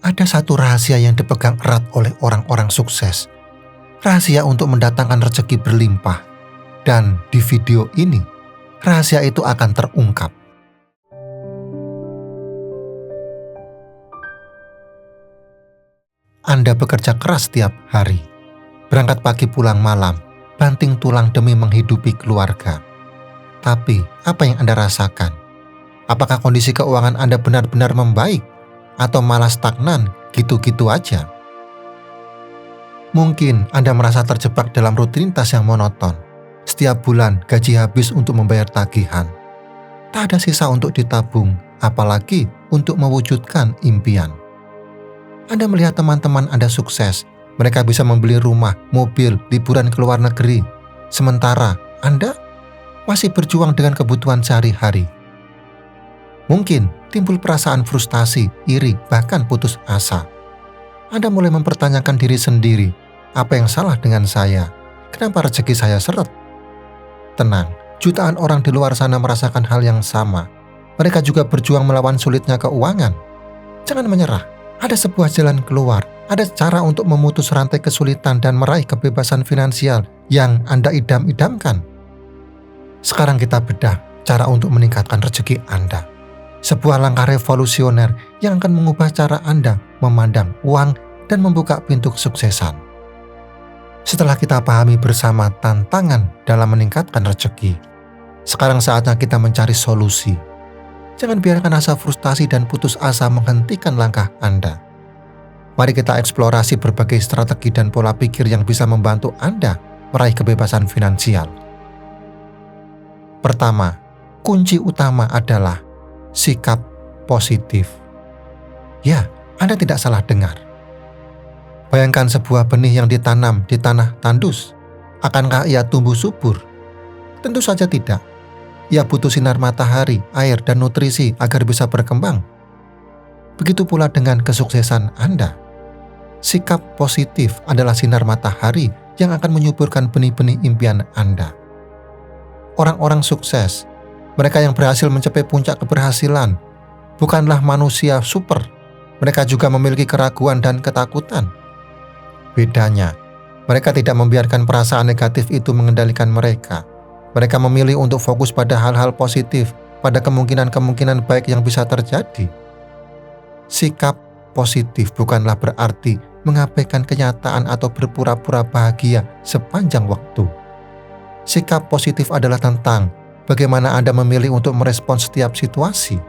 Ada satu rahasia yang dipegang erat oleh orang-orang sukses. Rahasia untuk mendatangkan rezeki berlimpah. Dan di video ini, rahasia itu akan terungkap. Anda bekerja keras setiap hari. Berangkat pagi pulang malam, banting tulang demi menghidupi keluarga. Tapi, apa yang Anda rasakan? Apakah kondisi keuangan Anda benar-benar membaik? Atau malah stagnan, gitu-gitu aja? Mungkin Anda merasa terjebak dalam rutinitas yang monoton. Setiap bulan gaji habis untuk membayar tagihan. Tak ada sisa untuk ditabung, apalagi untuk mewujudkan impian. Anda melihat teman-teman Anda sukses. Mereka bisa membeli rumah, mobil, liburan ke luar negeri. Sementara Anda masih berjuang dengan kebutuhan sehari-hari. Mungkin timbul perasaan frustasi, iri, bahkan putus asa. Anda mulai mempertanyakan diri sendiri, apa yang salah dengan saya? Kenapa rezeki saya seret? Tenang, jutaan orang di luar sana merasakan hal yang sama. Mereka juga berjuang melawan sulitnya keuangan. Jangan menyerah, ada sebuah jalan keluar. Ada cara untuk memutus rantai kesulitan dan meraih kebebasan finansial yang Anda idam-idamkan. Sekarang kita bedah cara untuk meningkatkan rezeki Anda. Sebuah langkah revolusioner yang akan mengubah cara Anda memandang uang dan membuka pintu kesuksesan. Setelah kita pahami bersama tantangan dalam meningkatkan rezeki, sekarang saatnya kita mencari solusi. Jangan biarkan rasa frustasi dan putus asa menghentikan langkah Anda. Mari kita eksplorasi berbagai strategi dan pola pikir yang bisa membantu Anda meraih kebebasan finansial. Pertama, kunci utama adalah sikap positif. Ya, Anda tidak salah dengar. Bayangkan sebuah benih yang ditanam di tanah tandus. Akankah ia tumbuh subur? Tentu saja tidak. Ia butuh sinar matahari, air, dan nutrisi agar bisa berkembang. Begitu pula dengan kesuksesan Anda. Sikap positif adalah sinar matahari yang akan menyuburkan benih-benih impian Anda. Orang-orang sukses, mereka yang berhasil mencapai puncak keberhasilan, bukanlah manusia super. Mereka juga memiliki keraguan dan ketakutan. Bedanya, mereka tidak membiarkan perasaan negatif itu mengendalikan mereka. Mereka memilih untuk fokus pada hal-hal positif, pada kemungkinan-kemungkinan baik yang bisa terjadi. Sikap positif bukanlah berarti mengabaikan kenyataan atau berpura-pura bahagia sepanjang waktu. Sikap positif adalah tentang bagaimana Anda memilih untuk merespon setiap situasi.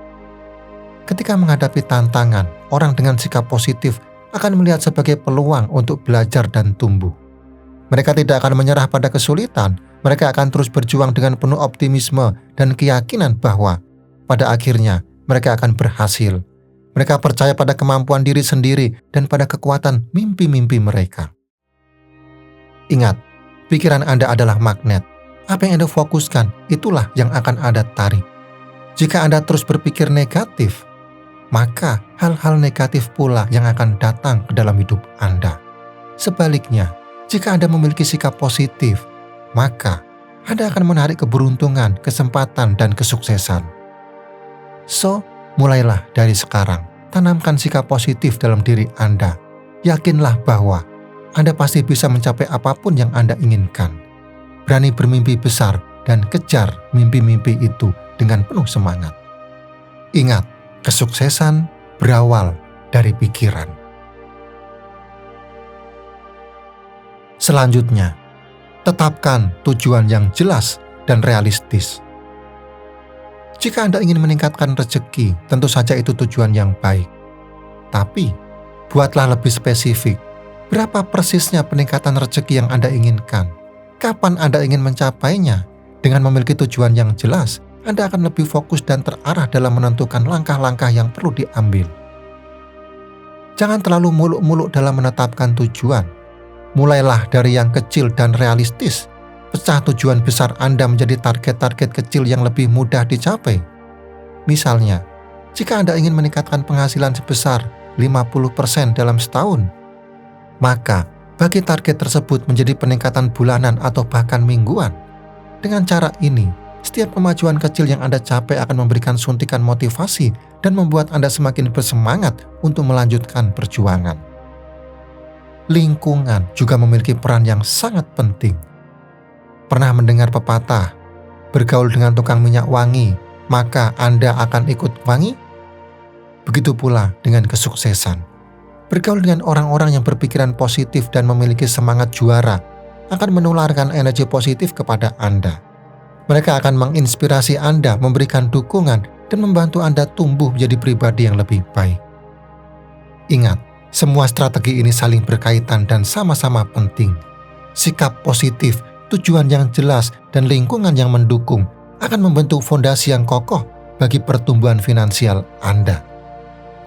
Ketika menghadapi tantangan, orang dengan sikap positif akan melihat sebagai peluang untuk belajar dan tumbuh. Mereka tidak akan menyerah pada kesulitan, mereka akan terus berjuang dengan penuh optimisme dan keyakinan bahwa pada akhirnya mereka akan berhasil. Mereka percaya pada kemampuan diri sendiri dan pada kekuatan mimpi-mimpi mereka. Ingat, pikiran Anda adalah magnet. Apa yang Anda fokuskan, itulah yang akan Anda tarik. Jika Anda terus berpikir negatif, maka hal-hal negatif pula yang akan datang ke dalam hidup Anda. Sebaliknya, jika Anda memiliki sikap positif, maka Anda akan menarik keberuntungan, kesempatan, dan kesuksesan. So, mulailah dari sekarang. Tanamkan sikap positif dalam diri Anda. Yakinlah bahwa Anda pasti bisa mencapai apapun yang Anda inginkan. Berani bermimpi besar dan kejar mimpi-mimpi itu dengan penuh semangat. Ingat, kesuksesan berawal dari pikiran. Selanjutnya, tetapkan tujuan yang jelas dan realistis. Jika Anda ingin meningkatkan rezeki, tentu saja itu tujuan yang baik. Tapi, buatlah lebih spesifik. Berapa persisnya peningkatan rezeki yang Anda inginkan? Kapan Anda ingin mencapainya? Dengan memiliki tujuan yang jelas, Anda akan lebih fokus dan terarah dalam menentukan langkah-langkah yang perlu diambil. Jangan terlalu muluk-muluk dalam menetapkan tujuan. Mulailah dari yang kecil dan realistis. Pecah tujuan besar Anda menjadi target-target kecil yang lebih mudah dicapai. Misalnya, jika Anda ingin meningkatkan penghasilan sebesar 50% dalam setahun, maka bagi target tersebut menjadi peningkatan bulanan atau bahkan mingguan. Dengan cara ini, Setiap kemajuan kecil yang Anda capai akan memberikan suntikan motivasi dan membuat Anda semakin bersemangat untuk melanjutkan perjuangan. Lingkungan juga memiliki peran yang sangat penting. Pernah mendengar pepatah, bergaul dengan tukang minyak wangi, maka Anda akan ikut wangi? Begitu pula dengan kesuksesan. Bergaul dengan orang-orang yang berpikiran positif dan memiliki semangat juara akan menularkan energi positif kepada Anda. Mereka akan menginspirasi Anda, memberikan dukungan, dan membantu Anda tumbuh menjadi pribadi yang lebih baik. Ingat, semua strategi ini saling berkaitan dan sama-sama penting. Sikap positif, tujuan yang jelas, dan lingkungan yang mendukung akan membentuk fondasi yang kokoh bagi pertumbuhan finansial Anda.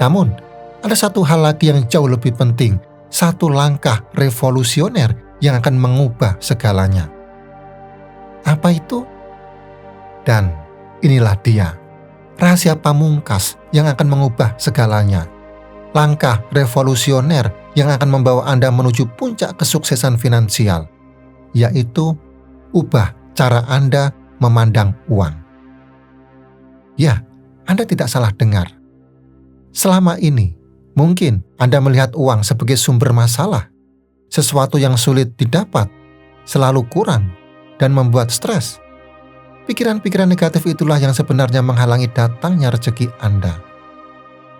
Namun, ada satu hal lagi yang jauh lebih penting, satu langkah revolusioner yang akan mengubah segalanya. Apa itu? Dan inilah dia, rahasia pamungkas yang akan mengubah segalanya. Langkah revolusioner yang akan membawa Anda menuju puncak kesuksesan finansial, yaitu ubah cara Anda memandang uang. Ya, Anda tidak salah dengar. Selama ini, mungkin Anda melihat uang sebagai sumber masalah, sesuatu yang sulit didapat, selalu kurang, dan membuat stres. Pikiran-pikiran negatif itulah yang sebenarnya menghalangi datangnya rezeki Anda.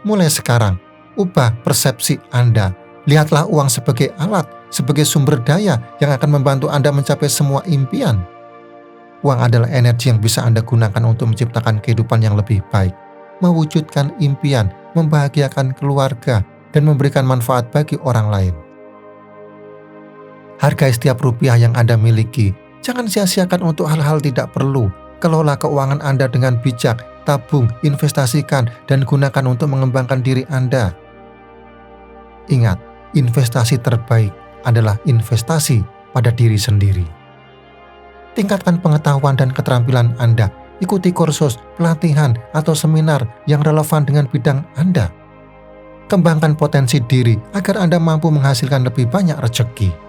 Mulai sekarang, ubah persepsi Anda. Lihatlah uang sebagai alat, sebagai sumber daya yang akan membantu Anda mencapai semua impian. Uang adalah energi yang bisa Anda gunakan untuk menciptakan kehidupan yang lebih baik, mewujudkan impian, membahagiakan keluarga, dan memberikan manfaat bagi orang lain. Hargai setiap rupiah yang Anda miliki. Jangan sia-siakan untuk hal-hal tidak perlu. Kelola keuangan Anda dengan bijak, tabung, investasikan, dan gunakan untuk mengembangkan diri Anda. Ingat, investasi terbaik adalah investasi pada diri sendiri. Tingkatkan pengetahuan dan keterampilan Anda. Ikuti kursus, pelatihan, atau seminar yang relevan dengan bidang Anda. Kembangkan potensi diri agar Anda mampu menghasilkan lebih banyak rezeki.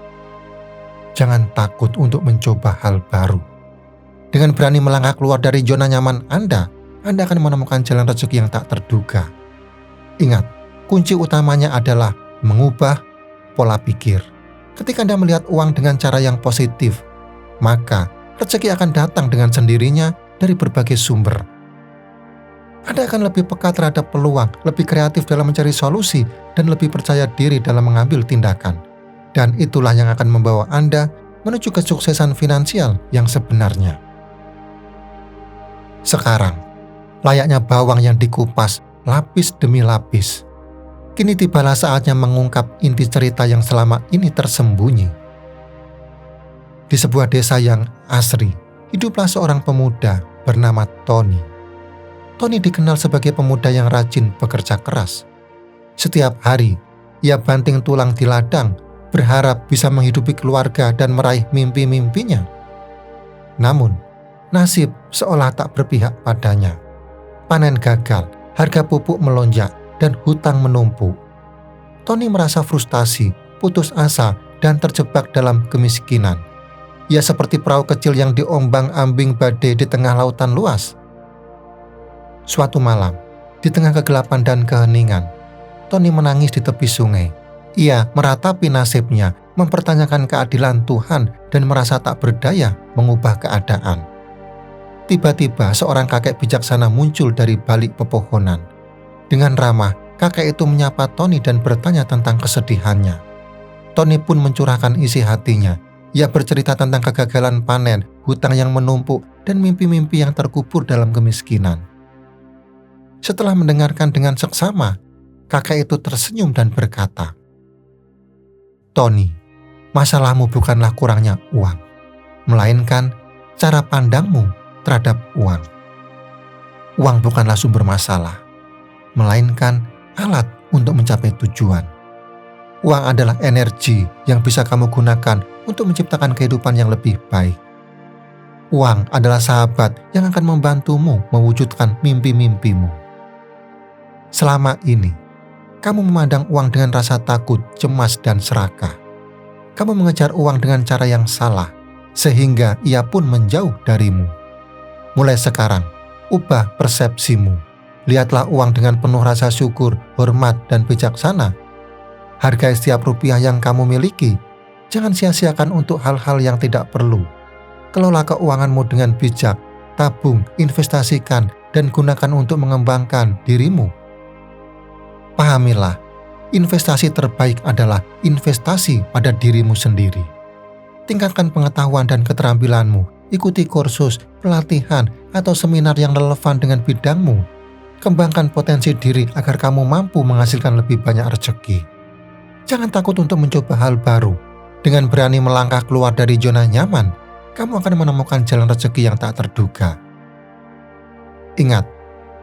Jangan takut untuk mencoba hal baru. Dengan berani melangkah keluar dari zona nyaman Anda akan menemukan jalan rezeki yang tak terduga. Ingat, kunci utamanya adalah mengubah pola pikir. Ketika Anda melihat uang dengan cara yang positif, maka rezeki akan datang dengan sendirinya dari berbagai sumber. Anda akan lebih peka terhadap peluang, lebih kreatif dalam mencari solusi, dan lebih percaya diri dalam mengambil tindakan. Dan itulah yang akan membawa Anda menuju kesuksesan finansial yang sebenarnya. Sekarang, layaknya bawang yang dikupas lapis demi lapis, kini tibalah saatnya mengungkap inti cerita yang selama ini tersembunyi. Di sebuah desa yang asri, hiduplah seorang pemuda bernama Tony. Tony dikenal sebagai pemuda yang rajin bekerja keras. Setiap hari, ia banting tulang di ladang, berharap bisa menghidupi keluarga dan meraih mimpi-mimpinya. Namun, nasib seolah tak berpihak padanya. Panen gagal, harga pupuk melonjak, dan hutang menumpuk. Tony merasa frustasi, putus asa, dan terjebak dalam kemiskinan. Ia seperti perahu kecil yang diombang-ambing badai di tengah lautan luas. Suatu malam, di tengah kegelapan dan keheningan, Tony menangis di tepi sungai. Ia meratapi nasibnya, mempertanyakan keadilan Tuhan, dan merasa tak berdaya mengubah keadaan. Tiba-tiba seorang kakek bijaksana muncul dari balik pepohonan. Dengan ramah, kakek itu menyapa Tony dan bertanya tentang kesedihannya. Tony pun mencurahkan isi hatinya. Ia bercerita tentang kegagalan panen, hutang yang menumpuk, dan mimpi-mimpi yang terkubur dalam kemiskinan. Setelah mendengarkan dengan seksama, kakek itu tersenyum dan berkata, "Tony, masalahmu bukanlah kurangnya uang, melainkan cara pandangmu terhadap uang. Uang bukanlah sumber masalah, melainkan alat untuk mencapai tujuan. Uang adalah energi yang bisa kamu gunakan untuk menciptakan kehidupan yang lebih baik. Uang adalah sahabat yang akan membantumu mewujudkan mimpi-mimpimu. Selama ini, kamu memandang uang dengan rasa takut, cemas, dan serakah. Kamu mengejar uang dengan cara yang salah, sehingga ia pun menjauh darimu. Mulai sekarang, ubah persepsimu. Lihatlah uang dengan penuh rasa syukur, hormat, dan bijaksana. Hargai setiap rupiah yang kamu miliki. Jangan sia-siakan untuk hal-hal yang tidak perlu. Kelola keuanganmu dengan bijak, tabung, investasikan, dan gunakan untuk mengembangkan dirimu. Pahamilah, investasi terbaik adalah investasi pada dirimu sendiri. Tingkatkan pengetahuan dan keterampilanmu. Ikuti kursus, pelatihan, atau seminar yang relevan dengan bidangmu. Kembangkan potensi diri agar kamu mampu menghasilkan lebih banyak rezeki. Jangan takut untuk mencoba hal baru. Dengan berani melangkah keluar dari zona nyaman, kamu akan menemukan jalan rezeki yang tak terduga. Ingat,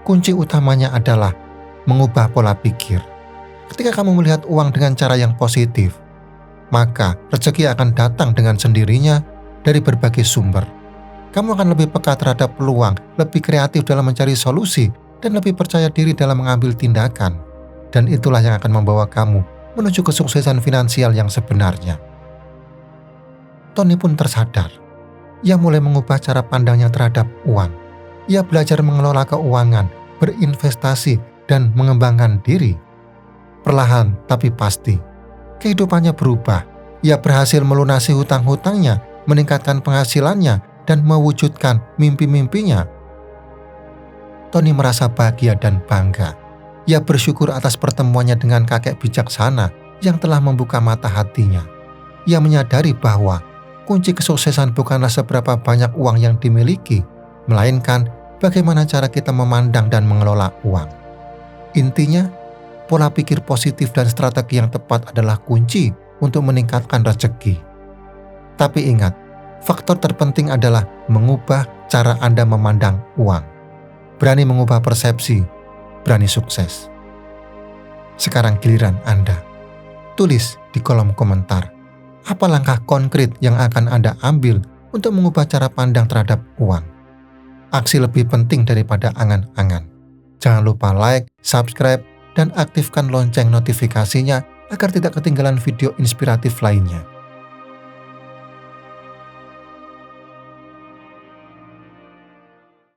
kunci utamanya adalah mengubah pola pikir. Ketika kamu melihat uang dengan cara yang positif, maka rezeki akan datang dengan sendirinya dari berbagai sumber. Kamu akan lebih peka terhadap peluang, lebih kreatif dalam mencari solusi, dan lebih percaya diri dalam mengambil tindakan. Dan itulah yang akan membawa kamu menuju kesuksesan finansial yang sebenarnya. Tony pun tersadar. Ia mulai mengubah cara pandangnya terhadap uang. Ia belajar mengelola keuangan, berinvestasi, dan mengembangkan diri. Perlahan tapi pasti, kehidupannya berubah. Ia berhasil melunasi hutang-hutangnya, meningkatkan penghasilannya, dan mewujudkan mimpi-mimpinya. Tony merasa bahagia dan bangga. Ia bersyukur atas pertemuannya dengan kakek bijaksana yang telah membuka mata hatinya. Ia menyadari bahwa kunci kesuksesan bukanlah seberapa banyak uang yang dimiliki, melainkan bagaimana cara kita memandang dan mengelola uang. Intinya, pola pikir positif dan strategi yang tepat adalah kunci untuk meningkatkan rezeki. Tapi ingat, faktor terpenting adalah mengubah cara Anda memandang uang. Berani mengubah persepsi, berani sukses. Sekarang giliran Anda. Tulis di kolom komentar, apa langkah konkret yang akan Anda ambil untuk mengubah cara pandang terhadap uang. Aksi lebih penting daripada angan-angan. Jangan lupa like, subscribe, dan aktifkan lonceng notifikasinya agar tidak ketinggalan video inspiratif lainnya.